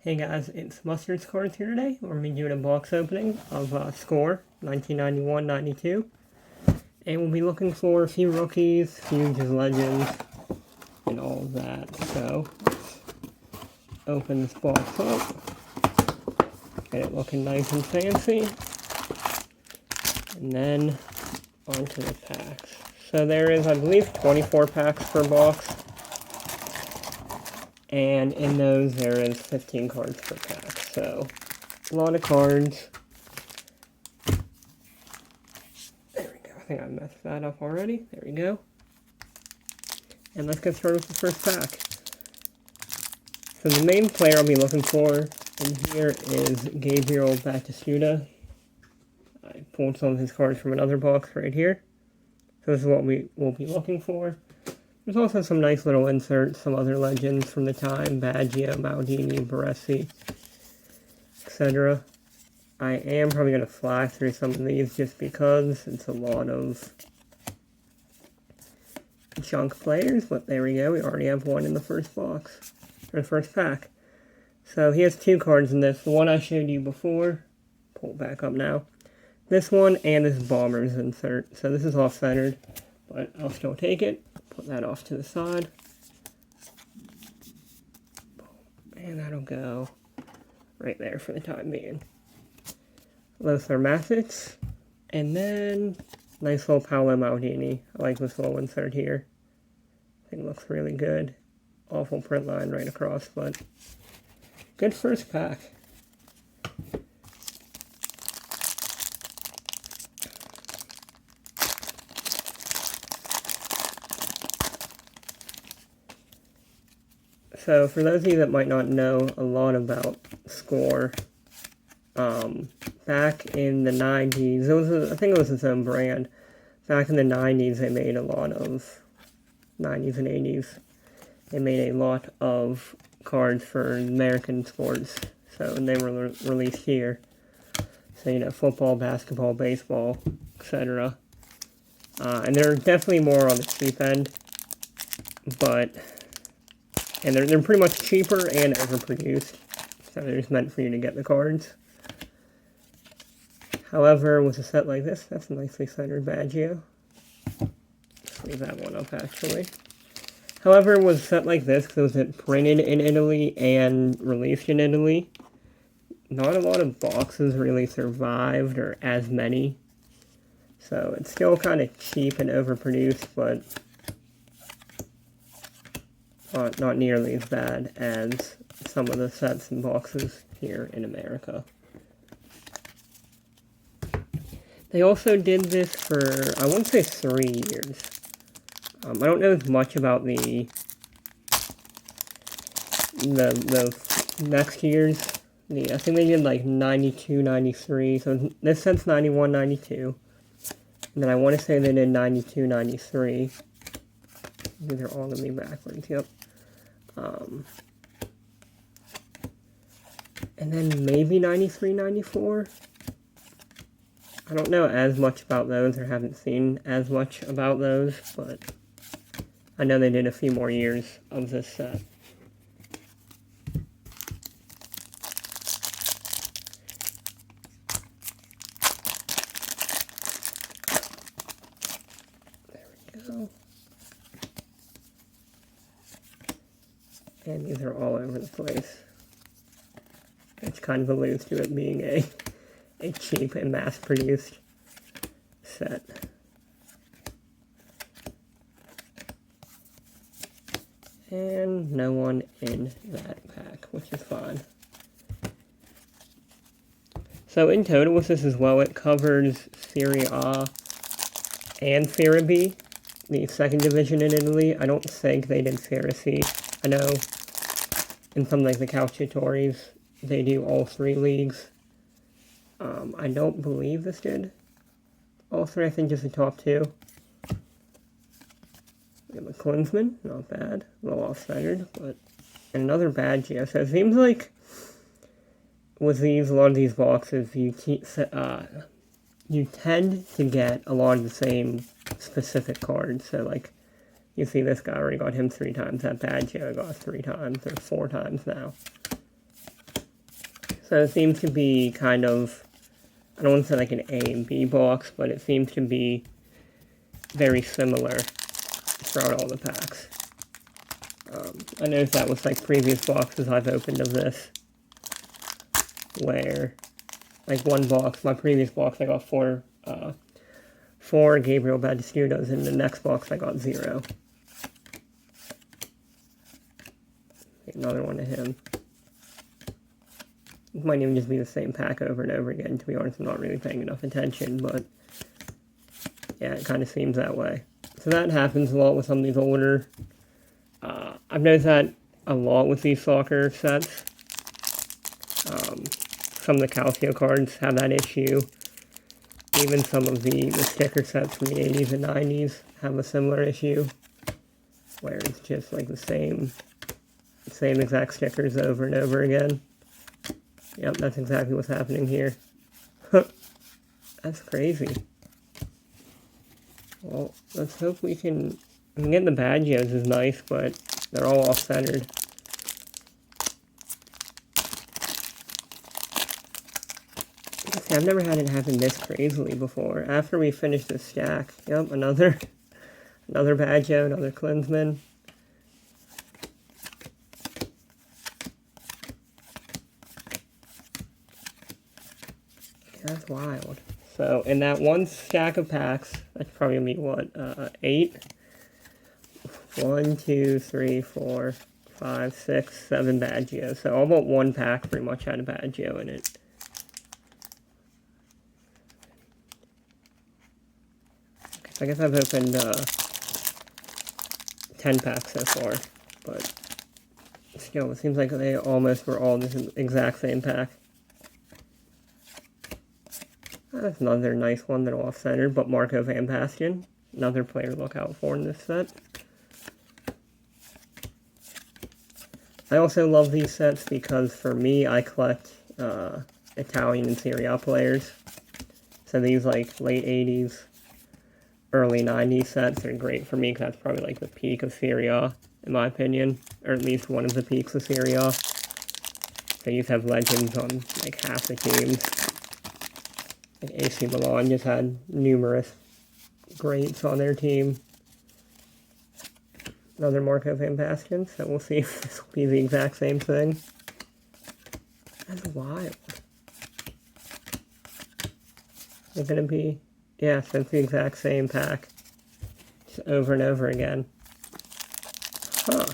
Hey guys, it's Mustard's Cards here today. We're going to be doing a box opening of Score 1991-92. And we'll be looking for a few rookies, a few just legends, and all of that. So, open this box up. Get it looking nice and fancy. And then, onto the packs. So there is, I believe, 24 packs per box. And in those, there is 15 cards per pack. So, a lot of cards. There we go. I think I messed that up already. There we go. And let's get started with the first pack. So the main player I'll be looking for in here is Gabriel Batistuta. I pulled some of his cards from another box right here. So this is what we will be looking for. There's also some nice little inserts, some other legends from the time, Baggio, Maldini, Baresi, etc. I am probably going to fly through some of these just because it's a lot of junk players, but there we go, we already have one in the first box, or the first pack. So he has two cards in this, the one I showed you before, pull it back up now, this one and this Bombers insert, so this is off-centered, but I'll still take it. Put that off to the side. And that'll go right there for the time being. Lothar Matthijs. And then, nice little Paolo Maldini. I like this little insert here. I think it looks really good. Awful print line right across, but good first pack. So, for those of you that might not know a lot about Score, back in the 90s, I think it was its own brand. Back in the 90s, they made a lot of, 90s and 80s, they made a lot of cards for American sports. So, and they were released here. So, you know, football, basketball, baseball, etc. And they're definitely more on the cheap end, but... And they're pretty much cheaper and overproduced, so they're just meant for you to get the cards. However, with a set like this, that's a nicely centered Baggio. Let's leave that one up, actually. However, with a set like this, because it was printed in Italy and released in Italy, not a lot of boxes really survived, or as many. So it's still kind of cheap and overproduced, but... not nearly as bad as some of the sets and boxes here in America. They also did this for, I wouldn't say 3 years. I don't know as much about the next years. I think they did like 92, 93, so this set's 91, 92. And then I want to say they did 92, 93. These are all going to be backwards, yep. And then maybe 93, 94. I don't know as much about those, or haven't seen as much about those, but I know they did a few more years of this set. There we go. And these are all over the place. Which kind of alludes to it being a cheap and mass-produced set. And no one in that pack, which is fine. So in total with this as well, it covers Serie A and Serie B, the second division in Italy. I don't think they did Serie C. I know in some like the calciatori, they do all 3 leagues. I don't believe this did all 3, I think just the top 2. We have a Klinsmann, not bad, a little off-centered, but another Baggio. So it seems like with a lot of these boxes, you tend to get a lot of the same specific cards. So like, you see this guy already got him 3 times, that Baggio got 3 times, or 4 times now. So it seems to be kind of, I don't want to say like an A and B box, but it seems to be very similar throughout all the packs. I noticed that with like previous boxes I've opened of this, where like one box, my previous box I got four Gabriel Batistutas, and the next box I got 0. Another one of him. It might even just be the same pack over and over again. To be honest, I'm not really paying enough attention, but yeah, it kind of seems that way. So that happens a lot with some of these older. I've noticed that a lot with these soccer sets. Some of the Calcio cards have that issue. Even some of the sticker sets from the 80s and 90s have a similar issue, where it's just like the same exact stickers over and over again. Yep, that's exactly what's happening here. That's crazy. Well, let's hope we can... I mean, getting the badges is nice, but they're all off-centered. See, I've never had it happen this crazily before. After we finish this stack, yep, another Badgio, another Klinsmann. That's wild. So, in that one stack of packs, that's probably going to be, what, 8? 1, 2, 3, 4, 5, 6, 7 Badgios. So, all but one pack pretty much had a Badgio in it. Okay, so I guess I've opened 10 packs so far, but still, it seems like they almost were all the exact same pack. That's another nice one that off-centered, but Marco Van Basten, another player to look out for in this set. I also love these sets because for me, I collect Italian and Serie A players. So these like late 80s, early 90s sets are great for me because that's probably like the peak of Serie A, in my opinion, or at least one of the peaks of Serie A. So you have legends on like half the teams. Like AC Milan just had numerous greats on their team. Another Marco Van Basten, so we'll see if this will be the exact same thing. That's wild. It's gonna be, yeah, so it's the exact same pack. Just over and over again. Huh.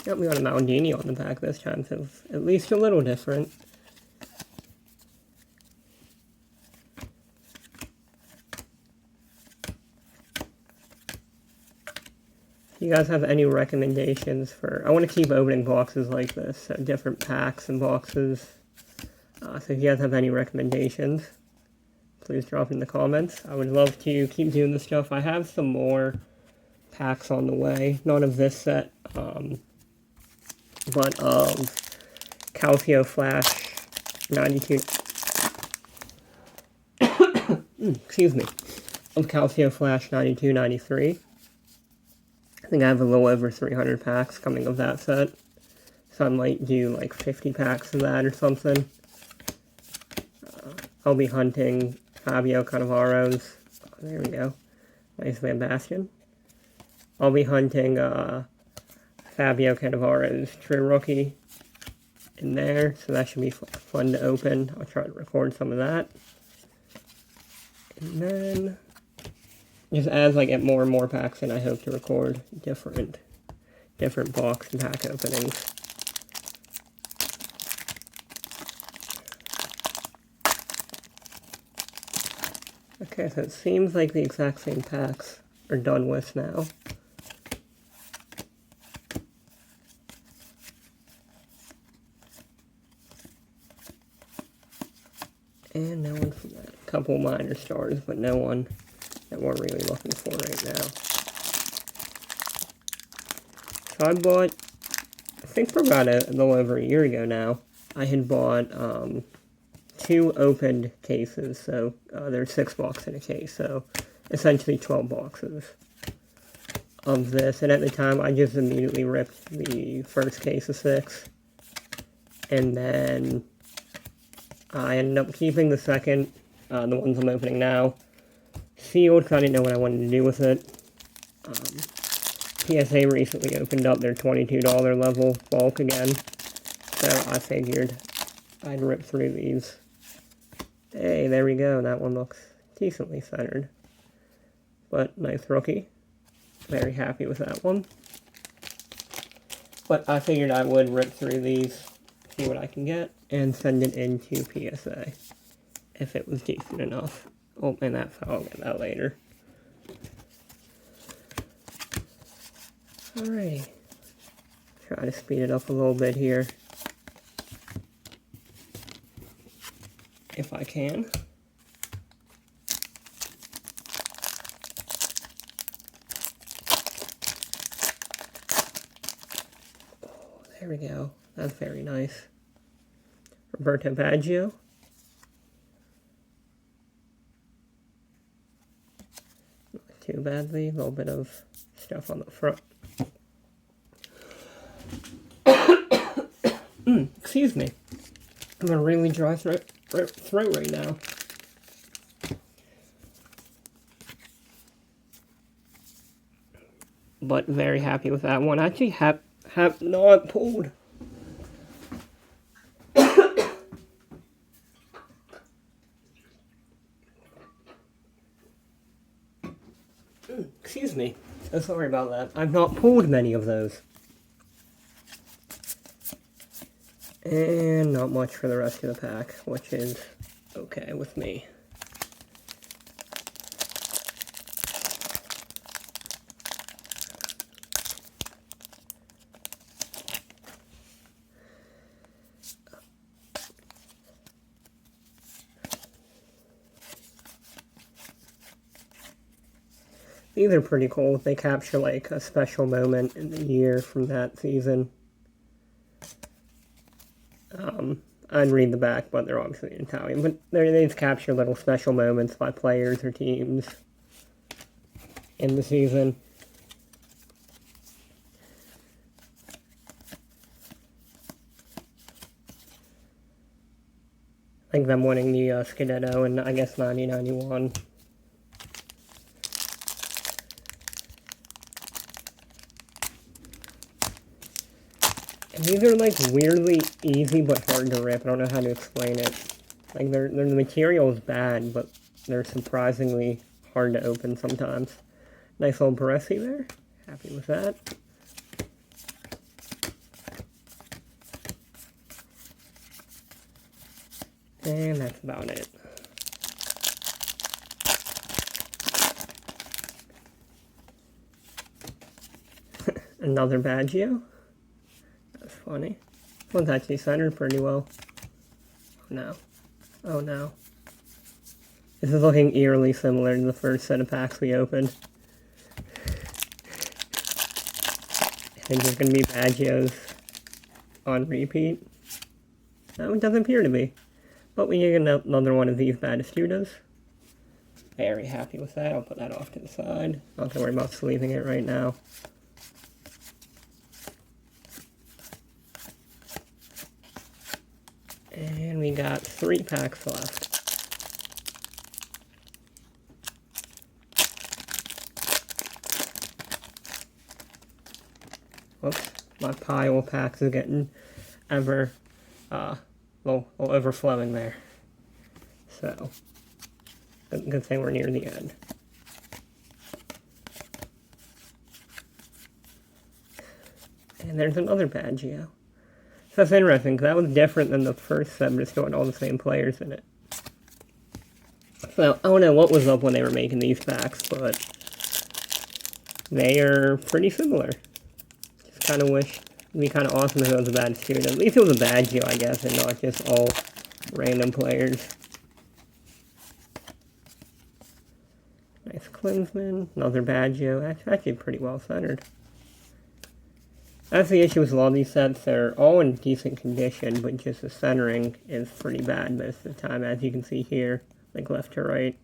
Yep, we got a Maldini on the back this time, so it's at least a little different. If you guys have any recommendations for... I want to keep opening boxes like this, so different packs and boxes. So if you guys have any recommendations, please drop in the comments. I would love to keep doing this stuff. I have some more packs on the way. Not of this set, but of Calcio Flash 92... excuse me. Of Calcio Flash 92, 93. I think I have a little over 300 packs coming of that set. So I might do like 50 packs of that or something. I'll be hunting Fabio Cannavaro's. Oh, there we go. Nice Van Basten. I'll be hunting Fabio Cannavaro's True Rookie in there. So that should be fun to open. I'll try to record some of that. And then... just as I get more and more packs in, I hope to record different box and pack openings. Okay, so it seems like the exact same packs are done with now. And no one from that. A couple minor stars, but no one that we're really looking for right now. So I bought, I think for about a little over a year ago now, I had bought 2 opened cases. So there's 6 boxes in a case, so essentially 12 boxes of this, and at the time I just immediately ripped the first case of 6, and then I ended up keeping the second, the ones I'm opening now, sealed, because I didn't know what I wanted to do with it. PSA recently opened up their $22 level bulk again, so I figured I'd rip through these. Hey, there we go, that one looks decently centered. But nice rookie. Very happy with that one. But I figured I would rip through these, see what I can get, and send it into PSA if it was decent enough. Oh, and that's how I'll get that later. Alright. Try to speed it up a little bit here. If I can. There we go. That's very nice. Roberto Baggio. Not too badly. A little bit of stuff on the front. Excuse me. I'm a really dry throat right now. But very happy with that one. I actually have not pulled. Excuse me. So sorry about that. I've not pulled many of those. And not much for the rest of the pack, which is okay with me. These are pretty cool. They capture like a special moment in the year from that season. I'd read the back, but they're obviously in Italian. But they just capture little special moments by players or teams in the season. Like them winning the Scudetto in, I guess, 1991. And these are like weirdly easy but hard to rip. I don't know how to explain it. Like the material is bad, but they're surprisingly hard to open sometimes. Nice little Baresi there. Happy with that. And that's about it. Another Baggio. That's funny. This one's actually centered pretty well. Oh no. Oh no. This is looking eerily similar to the first set of packs we opened. I think there's going to be Baggios on repeat. No, it doesn't appear to be. But we get another one of these Batistutas. Very happy with that. I'll put that off to the side. Not to worry about sleeving it right now. And we got 3 packs left. Whoops, my pile of packs is getting ever, little overflowing there. So, good thing we're near the end. And there's another Baggio. So that's interesting, because that was different than the first set, but it still had all the same players in it. So, I don't know what was up when they were making these packs, but they are pretty similar. Just kind of wish it'd be kind of awesome if it was a Batistuta. At least it was a Baggio, I guess, and not just all random players. Nice Klinsmann, another Baggio, actually pretty well centered. That's the issue with a lot of these sets. They're all in decent condition, but just the centering is pretty bad most of the time, as you can see here, like left to right.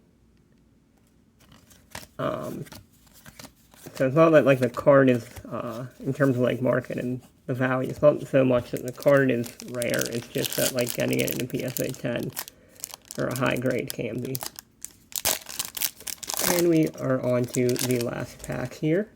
So it's not that like the card is, in terms of like market and the value, it's not so much that the card is rare, it's just that like getting it in a PSA 10 or a high grade can be. And we are on to the last pack here.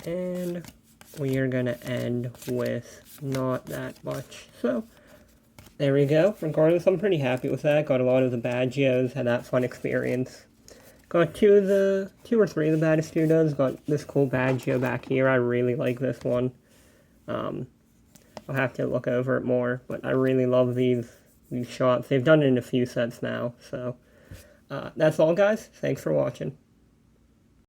And we are going to end with not that much. So, there we go. Regardless, I'm pretty happy with that. Got a lot of the Baggios, had that fun experience. Got two or three of the Batistutas. Got this cool Baggio back here. I really like this one. I'll have to look over it more, but I really love these shots. They've done it in a few sets now. So, that's all, guys. Thanks for watching.